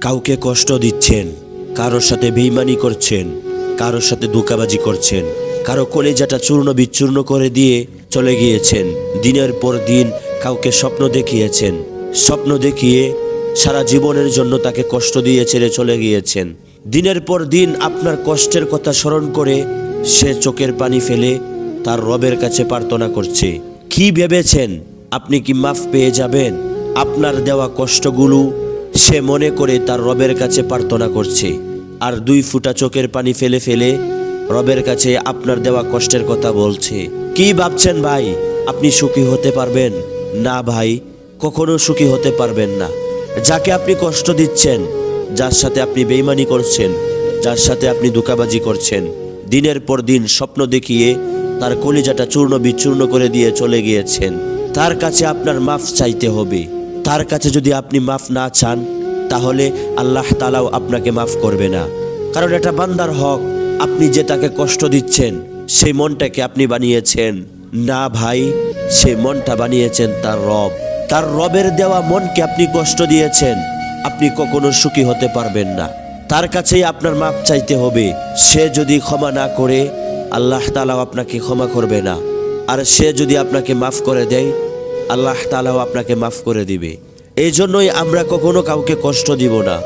কাউকে কষ্ট দিচ্ছেন, কারোর সাথে বেইমানি করছেন, কারোর সাথে ধোঁকাবাজি করছেন, কারো কলিজাটা চূর্ণ বিচূর্ণ করে দিয়ে চলে গিয়েছেন। দিনের পর দিন কাউকে স্বপ্ন দেখিয়েছেন, স্বপ্ন দেখিয়ে সারা জীবনের জন্য তাকে কষ্ট দিয়ে ছেড়ে চলে গিয়েছেন। দিনের পর দিন আপনার কষ্টের কথা স্মরণ করে সে চোখের পানি ফেলে তার রবের কাছে প্রার্থনা করছে। কি ভেবেছেন আপনি কি মাফ পেয়ে যাবেন? আপনার দেওয়া কষ্টগুলো সে মনে করে তার রবের কাছে প্রার্থনা করছে, আর 2 ফোঁটা চোখের পানি ফেলে ফেলে রবের কাছে আপনার দেওয়া কষ্টের কথা বলছে। কি ভাবছেন ভাই আপনি সুখী হতে পারবেন? না ভাই, কখনো সুখী হতে পারবেন না। যাকে আপনি কষ্ট দিচ্ছেন, যার সাথে আপনি বেইমানি করছেন, যার সাথে আপনি ধোঁকাবাজি করছেন, দিনের পর দিন স্বপ্ন দেখিয়ে তার কলিজাটা চূর্ণ বিচূর্ণ করে দিয়ে চলে গিয়েছেন, তার কাছে আপনার মাফ চাইতে হবে। তার কাছে যদি আপনি মাফ না চান, তাহলে আল্লাহ তাআলাও আপনাকে মাফ করবে না। কারণ এটা বান্দার হক। আপনি যে তাকে কষ্ট দিচ্ছেন, সেই মনটাকে আপনি বানিয়েছেন না ভাই, সেই মনটা বানিয়েছেন তার রব। তার রবের দেওয়া মনকে আপনি কষ্ট দিয়েছেন, আপনি কখনো সুখী হতে পারবেন না। তার কাছেই আপনার মাফ চাইতে হবে। সে যদি ক্ষমা না করে, আল্লাহ তাআলাও আপনাকে ক্ষমা করবে না। আর সে যদি আপনাকে মাফ করে দেয়, আল্লাহ তাআলাও আপনাকে মাফ করে দিবে। এই জন্যই আমরা কখনো কাউকে কষ্ট দিব না।